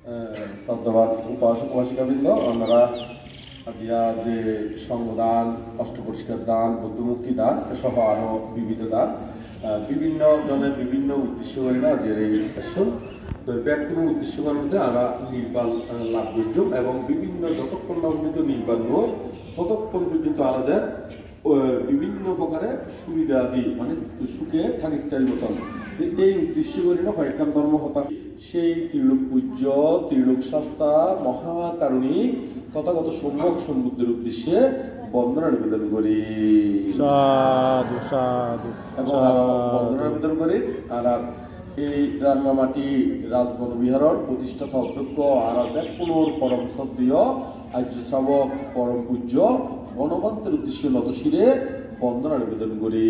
শ্রদ্ধাবান উপাসক উপাসিকাবৃন্দ, আমরা আজিয়া যে সংঘদান, অষ্টপরিষ্কার দান, বুদ্ধমুক্তি দান সহ আরও বিবিধ দান বিভিন্ন জনের বিভিন্ন উদ্দেশ্য করি না যে এই সেশন তো কোনো উদ্দেশ্য মধ্যে আমরা নির্বাণ লাভ করছ এবং বিভিন্ন যতক্ষণ না পর্যন্ত নির্বাণ নয় ততক্ষণ পর্যন্ত আলাদা বিভিন্ন প্রকারের সুবিধা দিই মানে সুখে থাকিতারি মতন এই উদ্দেশ্য করি না কয়েকটা ধর্ম হতা সেই ত্রিলোক পূজ্য ত্রিলোক শাস্তা মহাকারণিক তথাগত সম্যক সম্বুদ্ধের উদ্দেশ্যে বন্দনা নিবেদন করি। সাধু সাধু বন্দনা নিবেদন করি। আর এই রাঙ্গামাটি রাজবন বিহারের প্রতিষ্ঠাতা অধ্যক্ষ আর পুনর পরম শ্রদ্ধেয় আর্য শ্রাবক পরম পূজ্য গণতন্ত্রের উদ্দেশ্যে নতশিরে বন্দনা নিবেদন করি।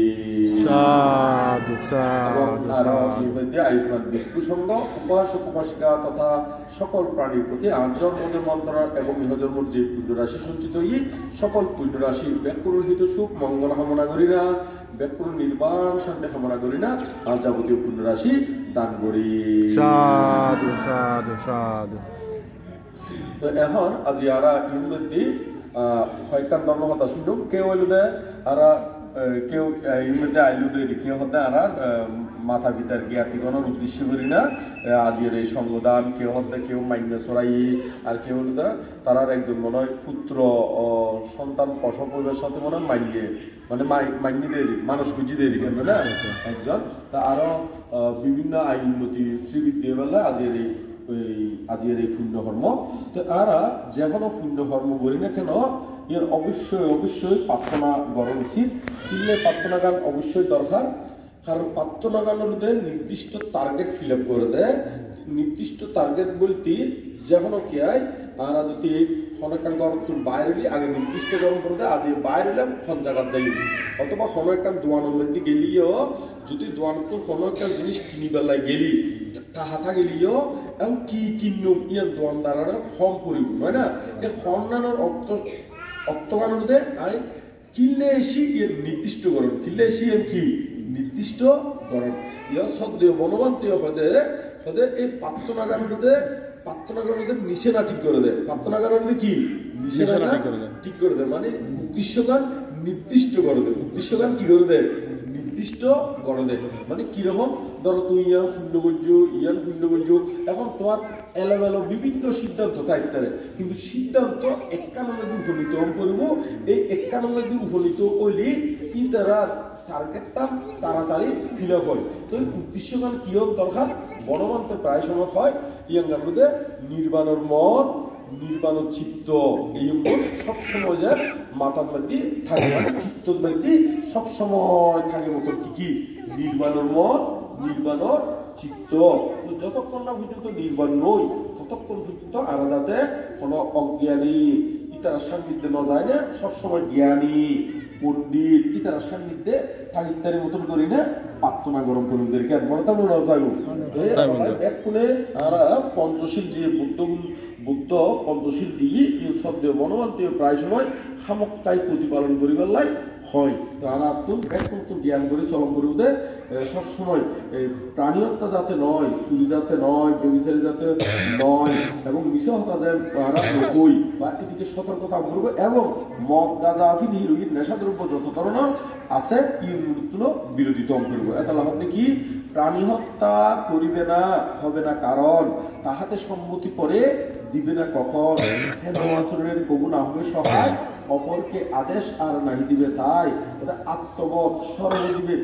আয়ুষ্মান ভিক্ষু সংঘ উপাসক উপাসিকা তথা সকল প্রাণীর প্রতি আজন্মের মন্ত্রণার এবং ইহজন্মের যে পুণ্যরাশি সঞ্চিত হই সকল পুণ্যরাশি ব্যাকুরহিত সুখ মঙ্গল কামনা করি না, ব্যাকুর নির্বাণ শান্তি কামনা করি না, আর যাবতীয় পুণ্যরাশি দান করি। সাধু সাধু সাধু। তো এখন আজি আরা ইউনিটি হয়কান ধর্ম হতা শুনুন কেউ হইল দে আর কেউ ইউনিটে আইলু দে কেউ হতে আর মাথা পিতার জ্ঞাতিগণের উদ্দেশ্য করি না আজির এই সংগদান কেউ হতে কেউ মান্য চড়াই আর কেউ হইল দে তারার একজন মনে হয় পুত্র সন্তান প্রসবের সাথে মনে হয় মাইয়ে মানে মাইনি দেরি মানুষ বুঝি দেরি কেন না একজন তা আরো বিভিন্ন আইন উন্নতি শ্রীবৃদ্ধি বেলা আজির এই পুণ্য কর্ম তো আরা যেকোনো পুণ্য কর্ম করি না কেন এর অবশ্যই প্রার্থনা করা উচিত। কিনলে প্রার্থনা গান অবশ্যই দরকার, কারণ প্রার্থনা গানের মধ্যে নির্দিষ্ট টার্গেট ফিল আপ করে দেয়। নির্দিষ্ট টার্গেট বলতে যেকোনো কি হয় আর যদি হনকান গরম বাইরে হলে আগে নির্দিষ্ট গরম করে দেয় আজ বাইরে হলাম খন জায়গার যাই অথবা হনকান দোয়ানোর মধ্যে গেলিও যদি দোয়ানোর হনকান জিনিস কিনি বেলায় গেলি হাতা গেলিও এবং কি কিন্ন ইয়ার দোয়ানদারারা হম করিব হয় না এই হন্নানোর অর্থগানোর মধ্যে আই কিনলে এসি এর নির্দিষ্ট গরম কিনলে এসি এর কি নির্দিষ্ট গরম ইয়া সদ্য মনোবান্তীয় হদে এই প্রার্থনাগার মধ্যে নিষেধা ঠিক করে দেয়। প্রার্থনাগারের মধ্যে কি নিষেধা ঠিক করে দেয় মানে উদ্দেশ্যগান নির্দিষ্ট করে দেয়। উদ্দেশ্যগান কি করে দেয় নির্দিষ্ট করে দেয় মানে কিরকম ধরো তুই ইয়ান শূন্য বলছ এখন তোমার এলোমেলো বিভিন্ন সিদ্ধান্ত থাকতে কিন্তু সিদ্ধান্ত একানব্বই উপনীত করব এই একানব্বই উপনীত করলে কি তারা টার্গেটটা তাড়াতাড়ি ফিল আপ হয়। তো এই উদ্দেশ্যগান কি হোক দরকার বড়মান্তে প্রায় সময় হয় ইয়াঙ্গার মধ্যে নির্বাণের মত নির্বাণের চিত্ত এই সবসময় যে মাতার মধ্যে থাকে মানে চিত্তর মধ্যে সবসময় থাকে মতো কি নির্বাণের মত নির্বাণের চিত্ত যতক্ষণ না পর্যন্ত নির্বাণ নই ততক্ষণ পর্যন্ত আমরা যাতে কোনো অজ্ঞানী ইতারা সান্নিধ্যে না যায় না সবসময় জ্ঞানী পণ্ডিত ইতারা সান্নিধ্যে থাকিতারের মতন করি না প্রার্থনা গরম করুন দেরকে মনে তা মনে যাইব এক কোণে আর পঞ্চশীল যে বুদ্ধ পঞ্চশীল দিয়ে সদ্য মনোবান্তীয় প্রায় সময় সামক্তাই প্রতিপালন করিবার লাই হয়। তো আর একটু জ্ঞান করে চলন করে উঠে সবসময় প্রাণী হত্যা যাতে নয়, চুরি যাতে নয়, ব্যভিচারী যাতে নয় এবং মিশা হত্যা যায় নকই বা এদিকে সতর্কতা করবো এবং মদ গাঁজা আফিন হিরোইন নেশাদ্রব্য যত ধরনের আছে ইউগুলো বিরোধিতা করবো। এটা লাভ কি প্রাণী হত্যা করিবে না হবে না কারণ তাহাতে সম্মতি করে দিবে না কখন হেন আচরণের কবু না হবে সহায় অপরকে আদেশ আর নাহি দিবে তাই ওদের আত্মবোধ সর্বজীবে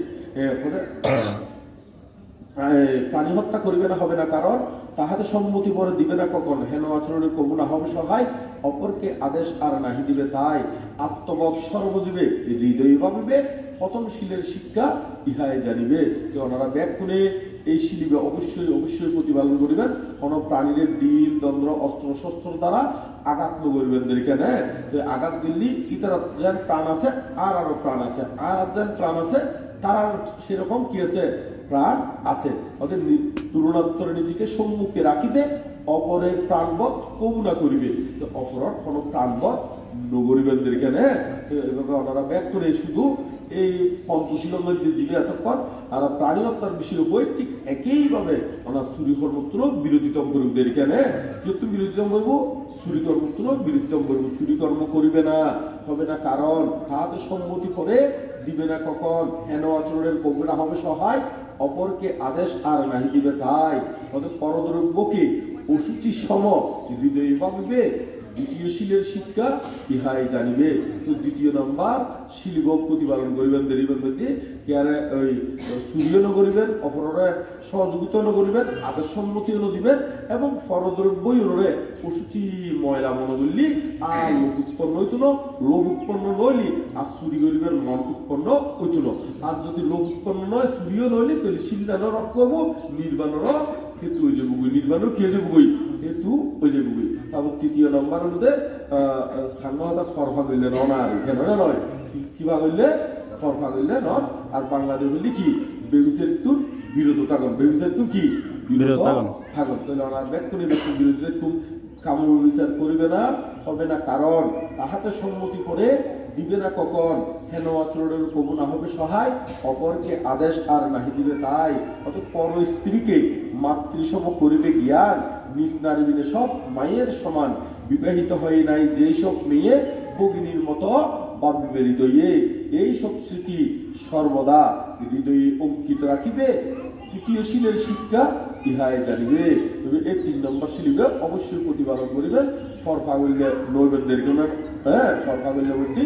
প্রাণী হত্যা করিবে না হবে না কারণ তাহাতে সম্মতি পরে দিবে না কখন হেন আচরণের কবু না হবে সহায় অপরকে আদেশ আর নাহি দিবে তাই আত্মবোধ সর্বজীবে হৃদয় ভাবিবে পতনশীলের শিক্ষা ইহাই জানিবে। তো ওনারা ব্যাগ খুলে এই শিলিবে অবশ্যই প্রতিপালন করিবেন কোন প্রাণীর দিল দন্দ্র অস্ত্র শস্ত্র দ্বারা আঘাত করিবেন কেন তো আঘাত দিল্লি ইতার যেন প্রাণ আছে আর আরো প্রাণ আছে আর যেন প্রাণ আছে তারা সেরকম কি আছে প্রাণ আছে ওদের তুলনাত্তর নিজেকে সম্মুখে রাখিবে অপরের প্রাণবধ কমুনা করিবে তো অপরের কোন প্রাণবধ নগরিবেন কেন তো এভাবে ওনারা ব্যাগ করে শুধু এই পঞ্চশীলের মধ্যে জীবে এতক্ষণ আর প্রাণী হত্যার বিষয়ে বই ঠিক একইভাবে আমরা চুরি কর্মত্র বিরোধিতা করব এখানে যেহেতু বিরোধিতা করবো চুরি কর্মত্র বিরোধিতা করবো চুরি কর্ম করিবে না হবে না কারণ তাহাতে সম্মতি করে দিবে না কখন হেন আচরণের কবুরা হবে সহায় অপরকে আদেশ আর নাহি দিবে তাই অর্থাৎ পরদ্রব্যকে অসুচি সম হৃদয়ে ভাবিবে দ্বিতীয় শিলের শিক্ষা ইহাই জানিবে তো দ্বিতীয় নাম্বার শিলগ প্রতিপালন করিবেন দেরিবেন মধ্যে কেয়ারে ওই সূর্য করিবেন অপরে সহযোগিতা করিবেন আদেশ সম্মতি দিবেন এবং পরদ্রব্য অসুচি ময়লা মনে করলি আর লোক উৎপন্ন হইত না লোভ উৎপন্ন নইলি আর চুরি করিবেন মন উৎপন্ন হইত না আর যদি লোভ উৎপন্ন নয় চুরিও নইলি তাহলে শিলদানের রক্ষ হবো নির্বাণের হেতু হয়ে যাবো নির্বাণের কি হয়ে যাবো হেতু হয়ে যাবো তারপর তৃতীয় নম্বর হলে সাংঘাতা ফরফা করলে নন আর কেন নয় কিবা করলে ফরফা করলে নন আর বাংলাদেশ বললি কি বেবিসের তুন বিরোধ থাকুন বেবিসের তুন কি বিরোধ থাকুন তাহলে ওনার ব্যক্তি ব্যক্তির বিরোধী তুম কাম বিচার করিবে না হবে না কারণ তাহাতে সম্মতি করে দিবে না কখন হেন আচরণের কবু না হবে সহায় অপরকে আদেশ আর নাহি দিবে তাই অত পর স্ত্রীকে মাতৃসম করিবে জ্ঞান নিজ নারী বিনে সব মায়ের সমান বিবাহিত হয় নাই যেই সব মেয়ে ভগিনীর মতো ভাবিবে হৃদয়ে এই সব স্মৃতি সর্বদা হৃদয়ে অঙ্কিত রাখিবে তৃতীয় শিলের শিক্ষা ইহাই জানিবে তবে এই 3 নম্বর শিলিবে অবশ্যই প্রতিপালন করিবেন ফরফাগল্যে নৈবেদ্যের জন্য হ্যাঁ ফরফাগল্যে বলতে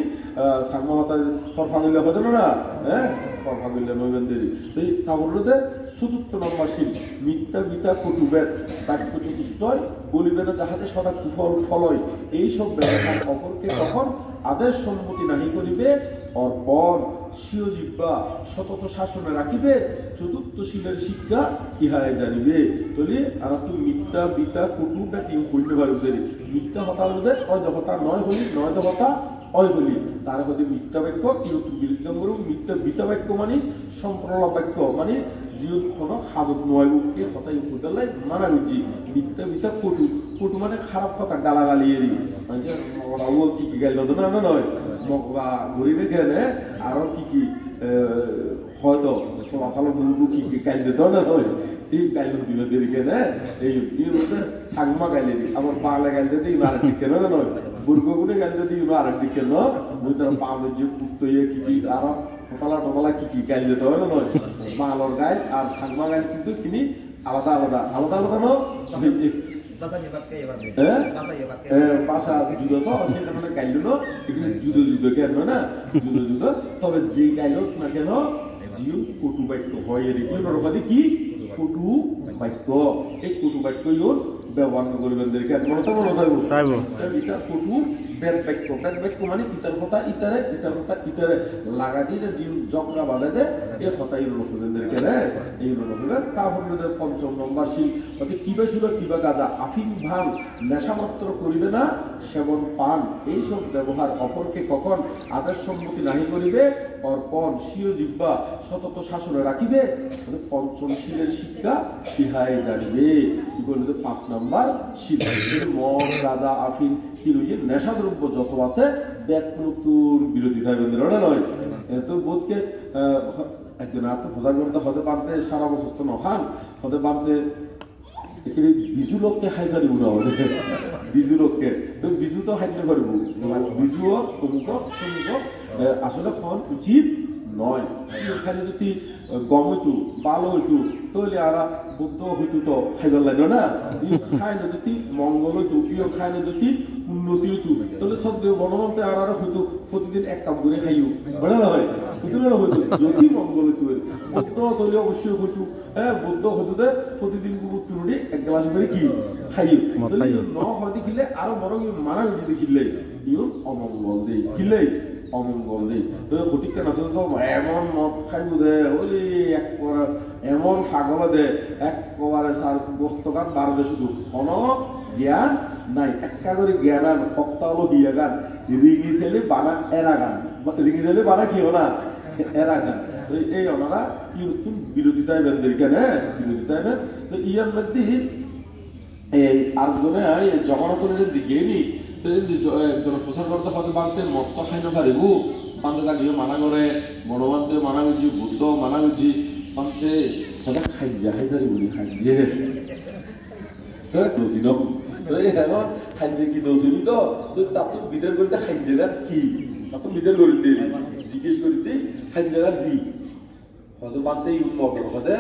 সাংমহতা ফরফাগল্যে হতে না হ্যাঁ ফরফাগল্যে নৈবেদ্যের এই তাহলে চতুর্থ নম্বর শিল মিথ্যা গীতা কটুবেদ বাক্য চতুষ্টয় বলিবে না যাহাতে সদা কুফল ফলয় এইসব ব্যবহার অপরকে তখন আদেশ সম্মতি নাহি করিবে অর্পণ স্বীয় জিহ্বা সতত শাসনে রাখিবে চতুর্থ শিলের শিক্ষা ইহাই জানিবে তাহলে আর তুই মিথ্যা বিতা কটু ব্যক্তি হইতে পারবে মিথ্যা হতা হলে অযহতা নয় হলি নয় দহতা অয় হলি তার হতে মিথ্যা বাক্য কিন্তু বিরুদ্ধ করুন মিথ্যা বিতা বাক্য মানে সম্প্রলাপ বাক্য মানে জীবন কোনো হাজত নয় এই হতাই হুদালাই মানা গুজি মিথ্যা বিতা কটু কটু মানে খারাপ কথা গালাগালি এরি মানে ওরাও কি কি গাইল না নয় মকবা গরিবে গেলে আরো কি কি হয়তো সমাফালো মুরগু কি কি গাইল দিত না নয় এই গাইল দিল দেরিকে না এই মধ্যে সাংমা গাইলে দি আমার বাংলা গাইল দিতে ইনার দিকে না নয় বুর্গগুনে গাইল দিতে ইনার দিকে না মুই তার পাবে যে কুত্তো কি কি আরো ফলা টলা কি কি গাইল দিতে হয় না নয় বাংলার গাইল আর সাংমা গাইল কিন্তু তিনি আলাদা আলাদা আলাদা আলাদা না ভাষা যুদ্ধ তো সেখানে গাইল এখানে যুদ্ধ যুদ্ধ কেন না যুদ্ধ যুদ্ধ তবে যে গাইল না কেন জীব কটু বাক্য হয় এর কি কটু বাক্য এই কটু বাক্য ব্যবহার করবেন মনে থাকবো এটা কটু বেদ বাক্য বেদ বাক্য মানে ইটার কথা ইটারে ইটার কথা ইটারে লাগা দিয়ে যে জগরা বাজা দেয় এই কথা এই লোকদেরকে এই লোকদের তাহলে ৫ম নম্বর শিল কিবা ছিল কিবা গাজা আফিম ভান নেশামাত্র করিবে না সেবন পান এইসব ব্যবহার অপরকে কখন আদেশ সম্মতি নাহি করিবে অর্পণ স্বীয় জিহ্বা সতত শাসনে রাখিবে ৫ম শিলের শিক্ষা ইহাই জানিবে কি বলতে ৫ নম্বর শিল মদ গাঁজা আফিম কি রয়েছে নেশাদ্রব্য যত আছে ব্যাক নতুন বিরোধী থাকবে নয় তো বোধকে একজন আত্ম প্রচার করতে হতে পারতে সারা বছর তো নহান হতে পারতে এখানে বিজু লোককে হাই পারিব না বিজু লোককে তো বিজু তো হাইতে পারিব বিজুও অমুক তমুক আসলে খন উচিত নয় এখানে যদি গম হইতো ভালো হইতো তাহলে আর বুদ্ধ হইতো তো খাইবার লাগলো না খায় না যদি মঙ্গল হইতো প্রিয় খায় না যদি উন্নতি হইতো তাহলে সব বনমন্তে আর হইতো প্রতিদিন এক কাপ করে খাইও বলে না হয় হইতো না হইতো যদি মঙ্গল হইতো বুদ্ধ তাহলে অবশ্যই হইতো হ্যাঁ বুদ্ধ হইতো প্রতিদিন তুলুটি এক গ্লাস করে কি খাইও ন হয়তো কিনলে আরো বড় মারা যদি কিনলে ইউর অমঙ্গল দেই কিনলে অমঙ্গল নেই তো সঠিক আসলে তো এমন মদ খাইব দে ওই এক এমন ছাগল দে একবারে সার বস্তগান বারো শুধু কোনো জ্ঞান নাই একটা করে জ্ঞান আন সপ্তাহ হলো দিয়ে গান রিঙি ছেলে বানা এরা গান রিঙি ছেলে বানা কি না এরা গান এই ওনারা কি বিরোধিতা এবেন কেন বিরোধিতা এবেন তো ইয়ার মধ্যে এই আরেকজনে জগন্নাথের দিকে নি প্রচার করতে হতে পারতেন মত খাইতে পারিব পান্তে থাকিও মানা করে বনবান্তে মানা করছি বুদ্ধ মানা করছি পান্তে সদায় খাইজা হাইদারি বলি খাইজে দোষী ন এখন খাইজে কি দোষী তো তার তো বিচার করতে খাইজেরা কি তার তো বিচার করে দিই জিজ্ঞেস করে দিই খাইজেরা কি হয়তো পান্তে মদর হতে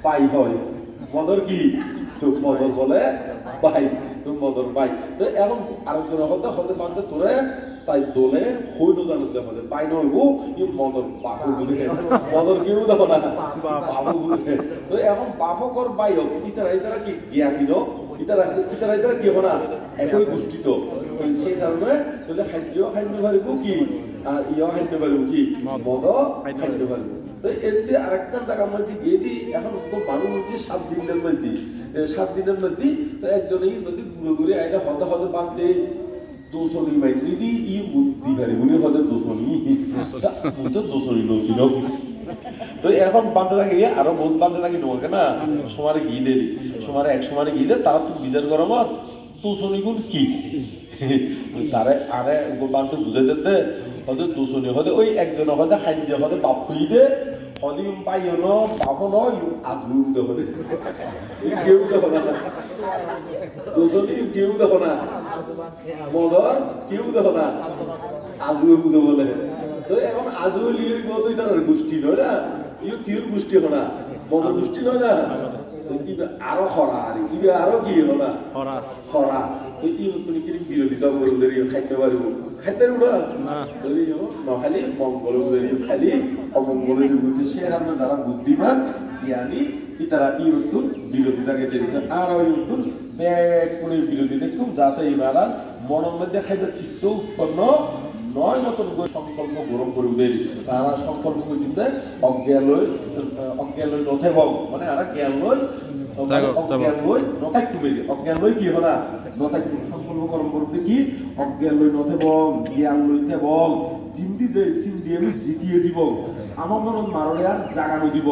পাই হয় মদর কি মদর বলে পাই মদর পাই তো এখন আরেকজনের হতে হতে পারতে তোরে তাই দোলে হইল জানতে হবে পাই নইব ই মদর বাপু বলে মদর কেউ দেখো না বাবু বলে তো এখন বাপকর পাই হোক ইতারা কি জ্ঞানী নো ইতারা কি হো না একই গোষ্ঠী তো সেই কারণে তাহলে খাদ্য পারিব কি আর ইয় খাদ্য পারিব কি মদ খাদ্য পারিব তো এতে আরেকটা জায়গার মধ্যে গিয়ে দিই এখন তো মানুষ হচ্ছে 7 দিনের মধ্যে তো একজনেই যদি ঘুরে ঘুরে আইলে হতে হতে বাঁধতে দোষণী মাই যদি ই বুদ্ধি পারি উনি হতে দোষণী তো দোষণী দোষী তো এখন বাঁধতে লাগে আরো বহুত বাঁধতে লাগে তোমাকে না সমারে গিয়ে দেরি এক সময় গিয়ে দে তারা তো বিচার করো মত দোষণী গুণ কি তারে আরে বাঁধতে বুঝাই দিতে হয়তো দোষণী হতে ওই একজন হতে খাদ্য হতে বাপ খুঁই দে হলিউম পাইও ন বাপো ন আজু দেখো কেউ দেখো না দোষণী কেউ দেখো না মদর কেউ দেখো না আজু বুঝে বলে তো এখন আজু লিয়ে তুই তার গোষ্ঠী নয় না ইউ কিউর গোষ্ঠী হো না মদ গোষ্ঠী নয় না আরো খরা আর আরো কি হলো না খরা তো ই তুমি কি বিরোধিতা করলে খাইতে পারিব খাইতে না নখালি মঙ্গল খালি অমঙ্গলের বিরুদ্ধে সে আমরা যারা বুদ্ধিমান জ্ঞানী তারা ইউতুর বিরোধিতাকে জড়িত আর ইউতুর ব্যাগ করে বিরোধিতা খুব যাতে এবার মনের মধ্যে খাইতে চিত্ত উৎপন্ন নয় মতন সংকল্প গ্রহণ করবে তারা সংকল্প করতে অজ্ঞান লই নথে ভগ মানে আর জ্ঞান লই অজ্ঞান লই কি হলা নথাই সংকল্প গ্রহণ করতে কি অজ্ঞান লই নথে ভগ জ্ঞান লইতে ভগ জিন্দি যে সিন্দি আমি জিতিয়ে দিব আমার মনত মারলে আর জাগানো দিব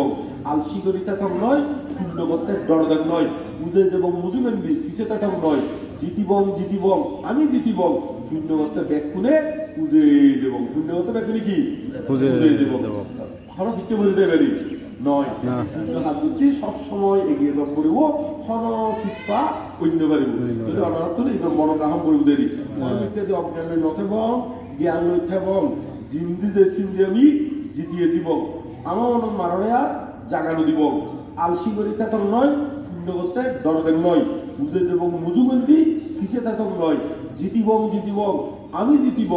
আলসি করিতে তখন নয় শূন্য করতে দরদার নয় বুঝে যাব মুজুবেন দি পিছে তখন নয় জিতিব আমি জিতিব শূন্য করতে ব্যাগ খুলে বুঝে যাব শূন্য করতে ব্যাগ খুলে কি বুঝে যাব হঠাৎ ইচ্ছে বলে দেবে নয় শূন্য হাত বুদ্ধি সবসময় এগিয়ে যাব করিব হন ফিসপা অন্য পারিব যদি অনারত নেই মনোগ্রাহম করিব দেরি ইত্যাদি অজ্ঞান নথে বম জ্ঞান লইতে বম জিন্দি যে সিন্দি আমি জিতিয়ে দিব আমার মনত মারণে আর জাগানো দিব আলসি করিতে তখন নয় শূন্য করতে দরকার নয় বুঝে যাব মুজুবন্দি ফিসে তখন নয় জিতিব আমি জিতিব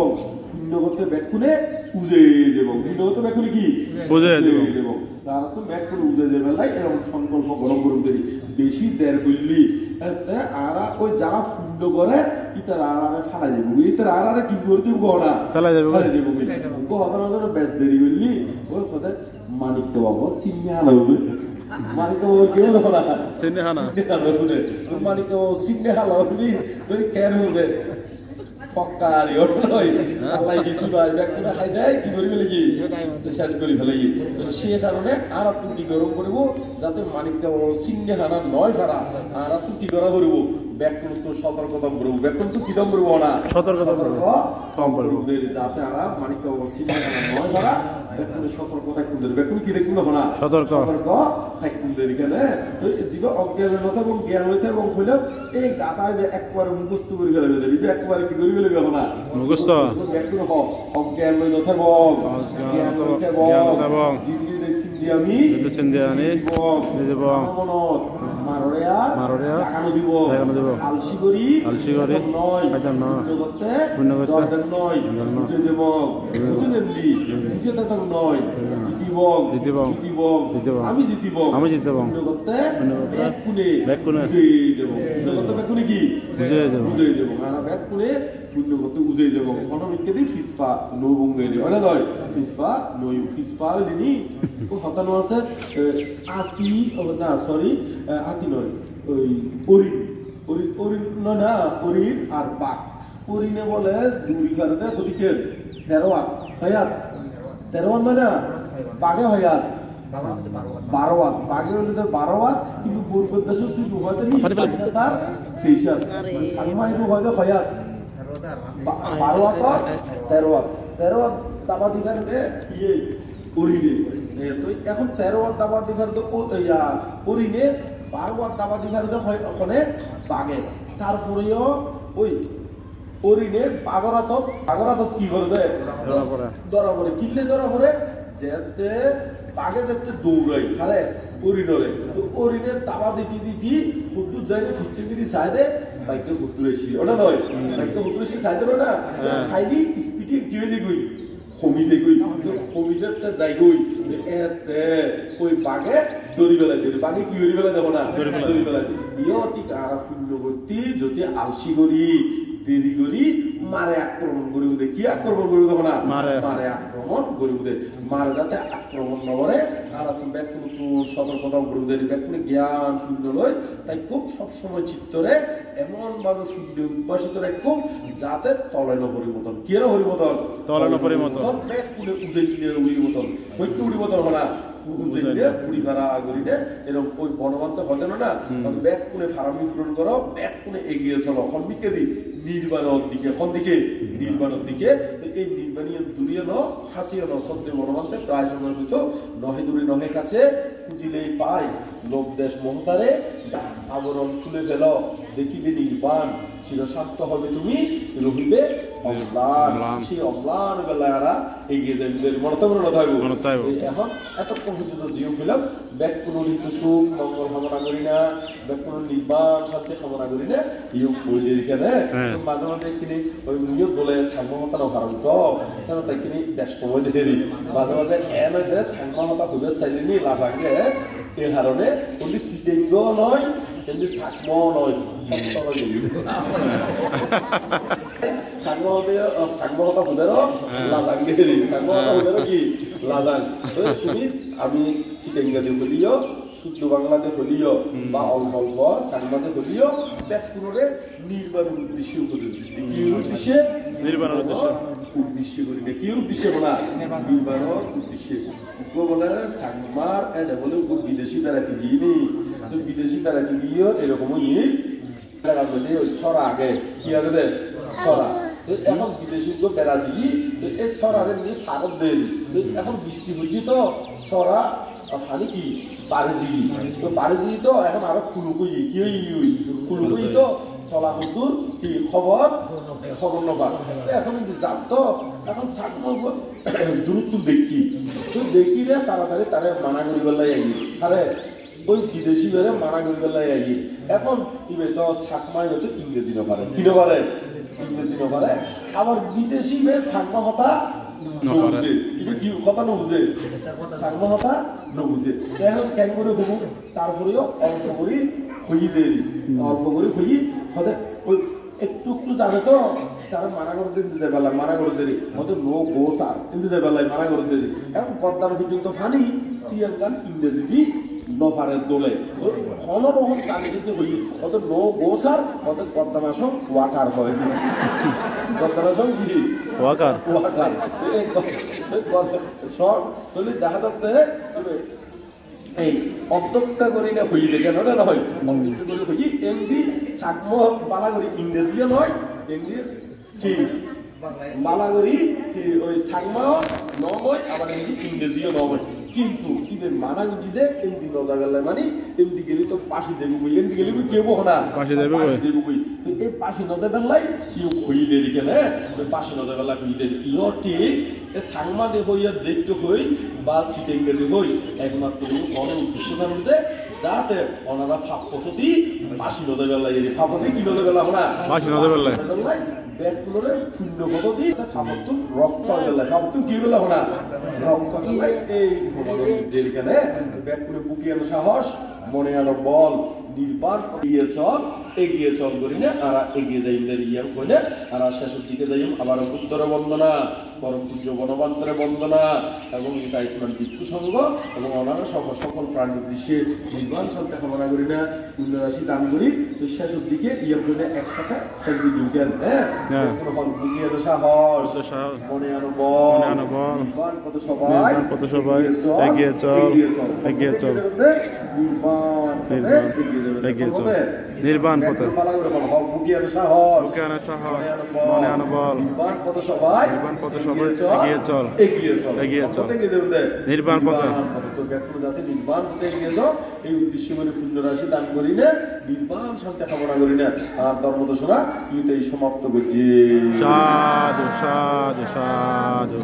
শূন্য করতে ব্যাগ খুলে উজে যাব শূন্য করতে ব্যাগ খুলে কি উজে যাব তারা তো ব্যাগ করে উজে যাবে লাই এরকম সংকল্প গ্রহণ করুন দেরি বেশি দেড় বললি আর ওই যারা শূন্য করে ইতারা আরে ফালা যাবো ইতারা আরে কি করতে গড়া ফালা যাবো হতার বেশ দেরি করলি ওই কথা মানিকটা বাবু সিনে হালাবে মানিকটা বাবু কেউ হলা সিনে হালাবে মানিকটা বাবু সিনে হালাবে তুই কেন হবে পক্কার ইয়র নয় আল্লাহ কিছু নয় ব্যাগটা খাই দেয় কি করি ফেলে কি শেষ করি ফেলে কি সে কারণে আর আপনি কি গরম করবো যাতে মানিকটা সিনে হানা নয় ফারা আর আপনি কি করা করবো ব্যাকুল তো সতর্কতা করবো ব্যাকুল তো কিদম করবো না সতর্কতা কম করবো যাতে আর মানিকটা সিনে হানা নয় ফারা ব্যাকুল সতর্কতা কুন্দের ব্যাকুল কি দেখুন না সতর্ক থাকুনদের এখানে তো জীব অজ্ঞানের কথা এবং জ্ঞান হইতে এবং হইলেও এই গাতায় একবারে মুখস্থ করে ফেলে দিবে একবারে কি করে ফেলে গেল না মুখস্থ ব্যাকুল হোক অজ্ঞান লই নথে বং জ্ঞান লইতে বং জিন্দিরে সিন্দিয়ামি সিন্দিয়ানি নিজে বং মনত মারড়িয়া জাগানো দিব আলসি করি নয় শূন্য করতে নয় বুঝে দেব বুঝে নেবি বুঝে তখন নয় জিতিব আমি জিতিব শূন্য করতে ব্যাগ কুনে শূন্য করতে ব্যাগ কুনে কি বুঝে দেব আর ব্যাগ কুনে শূন্য করতে বুঝে দেব অনমিককে দি ফিসপা নবঙ্গে দি ওলা নয় ফিসপা নই ফিসপা দিনি ও হতানো আছে আতি না সরি আতি নয় ওই অরিন না অরিন আর বাঘ অরিনে বলে দুই ফেরতে ওদিকে 13 হাত 13 মানে বাঘে হাত 12 হাত বাঘে হলে 12 হাত কিন্তু পূর্ব দেশে শুধু হয়তো নি তার 23 হাত সালমাই তো হয়তো হাত 12 হাত 13 হাত দাবা দিঘার ইয়ে অরিনে তো এখন 13 ওয়াট দাবা দিঘার তো অরিনে 12 ওয়াট দাবা দিঘার তো হয় ওখানে বাগে তারপরেও ওই অরিনে বাগরাতত কি করবে ধরা পড়ে কিনলে ধরা পড়ে যেতে বাগে যেতে দৌড়াই খারে অরিনরে তো অরিনের দাবা দিতি হুদ্দুর জায়গা ফিচ্ছিগিরি সাইডে বাইকে হুদ্দুর এসি ওটা নয় বাইকে হুদ্দুর এসি সাইডে না সাইডে স্পিডে গিয়ে গই কমিজে গই কমিজে যাই গই এতে ওই বাগে দড়ি বেলা দিই বাগে কি দড়ি বেলা দেব না দড়ি বেলা দিই ইও ঠিক আরা শূন্য করতে যদি আলসি করি দেরি করি মারে আক্রমণ করি উদে কি আক্রমণ করি দেব না মারে আক্রমণ করি উদে মারে যাতে আক্রমণ না করে আর তুমি ব্যাক কোনো সতর্কতা করি উদে ব্যাক কোনো জ্ঞান শূন্য লয় তাই খুব সবসময় চিত্তরে এমন ভাবে শূন্য উদ্ভাসিত রাখুন যাতে তলে না পরিবর্তন কি এর পরিবর্তন তলে না পরিবর্তন ব্যাক কোনো উদে কিনে পরিবর্তন হইতে পরিবর্তন হবে না এরকম ওই বনবান্ত হতে না ব্যাগ কোনে ফার্মি পূরণ করো ব্যাগ কোনে এগিয়ে চলো দিকে দি নির্বাণের দিকে এই নির্বাণীয় দূরিয়ে হাসিয়ে সত্যি বনবান্তে প্রায় সময় হইতো নহে দূরে নহে কাছে খুঁজিলেই পাই লোক দেশ মমতারে আবরণ খুলে ফেল দেখিবে নির্বাণ চিরস্বার্থ হবে তুমি রহিবে অম্লান সেই অম্লান বেলায় এগিয়ে যাবে মনে এখন এতক্ষণ পর্যন্ত জিও ফেলাম ব্যাগ কোনো ঋতু সুখ মঙ্গল কামনা করি না ব্যাগ কোনো নির্বাণ শান্তি কামনা করি না ইউ বইলে রেখে না মাঝে মাঝে কিনে ওই নিয়োগ বলে সাংবাদিকতা ভারত তো তাই কিনে বেশ সময় দিয়ে দিই মাঝে মাঝে এনে সাংবাদিকতা খুঁজে চাইলেনি লাভ আগে এই কারণে ওই সিটিংও নয় কিন্তু সাকমও নয় সাংবাদিকতা খুঁজেরও লাজাং দিয়ে সাংবাদিকতা খুঁজেরও কি লাজাং তুমি আমি সিটেঙ্গা দিয়ে হলিও শুদ্ধ বাংলাতে হলিও বা অল্প অল্প সাংবাদে হলিও ব্যাকুণরে নির্বাণের উদ্দেশ্যে উপদেশ কি উদ্দেশ্যে নির্বাণের উদ্দেশ্যে করি না কি উদ্দেশ্যে বলা নির্বাণের উদ্দেশ্যে বলে সাংমার এটা বলে বিদেশি বেড়াতে গিয়ে তো বিদেশি বেড়াতে গিয়েও এরকমই ওই সরা আগে কি আগে দেয় সরা এখন বিদেশি বেড়াচ্ছি এই সরারে নিয়ে ফারত দেয় এখন বৃষ্টি হচ্ছে তো সরা পানি কি বারেজি তো বারেজি তো এখন আরো কুলুকুই কি কুলুকুই তো তলা হুজুর কি খবর নবা এখন যাম তো এখন দূরত্ব দেখি তো দেখি রে তাড়াতাড়ি তারে মানা করিবার লাই আই আরে ওই বিদেশি বেড়ে মানা করিবার লাই আই এখন ইবে তো সাকমাই হয়তো ইংরেজি না পারে কি না পারে ইংরেজি না পারে আবার বিদেশি বে সাকমা কথা নবুঝে কি কথা নবুঝে সাকমা কথা নবুঝে এখন কেন করে হবো তারপরেও অল্প করে হই দেরি অল্প করে হই হতে ওই একটু একটু যাবে তো তারা মানা করে দিতে যাবে মানা করে দেরি হয়তো নো গো সার কিন্তু যাবে মানা করে দেরি এখন পদ্মার পর্যন্ত ফানি সিএল গান ইংরেজি নফারের দোলে অনরকম কানে কিছু হই হয়তো নো গো সার হয়তো পদ্মানাশক ওয়াটার হয় পদ্মানাশক কি ওয়াটার সব তাহলে দেখা যাচ্ছে এই অধ্যক্ষা করি না হই দেখে না হয় অধ্যক্ষ করে হই এমনি সাকম বালাগরি ইংরেজিও নয় এমনি কি বালাগরি কি ওই সাকমাও নয় আবার এমনি ইংরেজিও নয় কিন্তু ইবে মানা গুজিদে এমনি নজা গেলে মানে এমনি গেলে তো পাশে দেবো কই এমনি গেলে কই কেবো না পাশে দেবো কই তো এই পাশে নজা বেলাই ইউ হই দেরি কেন ওই পাশে নজা বেলা হই দেরি ইও ঠিক এ সাংমা দে হইয়া যেটো হই বা সিটেঙ্গে দে হই একমাত্র অন উদ্দেশ্যটার মধ্যে যাতে ওনারা ফাপ পদ্ধতি পাশে নজা বেলাই এর ফাপতে কি নজা বেলা আমরা পাশে নজা বেলাই ব্যাক করে শূন্য পদ্ধতি ফাপত রক্ত বেলা ফাপত কি বেলা আমরা রক্ত বেলা এই যেখানে ব্যাক করে বুকিয়ে সাহস মনে আলো বল নির্বাণ এগিয়ে চল করি না আর এগিয়ে যাই ইয়াম করে আর শেষের দিকে যাই আবার উত্তরে বন্দনা পরম পূজ্য বনবান্তরে বন্দনা এবং ইসমান ভিক্ষু সংঘ এবং ওনারা সকল প্রাণীর উদ্দেশ্যে নির্বাণ চলতে কামনা করি না পুণ্যরাশি দান করি তো শেষের দিকে ইয়াম করে একসাথে শেষ দিন হ্যাঁ বুকিয়ে সাহস মনে আনো বল নির্বাণ কত সবাই এগিয়ে চল নির্বাণ এগিয়ে চল নির্বাণ পথে বুকিয়ানো সাহস বুকিয়ানো সাহস মনে আনো বল নির্বাণ পথে সবাই এগিয়ে চল এগিয়ে চল নির্বাণ পথে তো ব্যক্তি যাতে নির্বাণ পথে এগিয়ে যাও এই উদ্দেশ্য করে পুণ্য রাশি দান করি না নির্বাণ শান্তি কামনা করি না আর ধর্ম দোষরা ইতেই সমাপ্ত করছি সাধু সাধু সাধু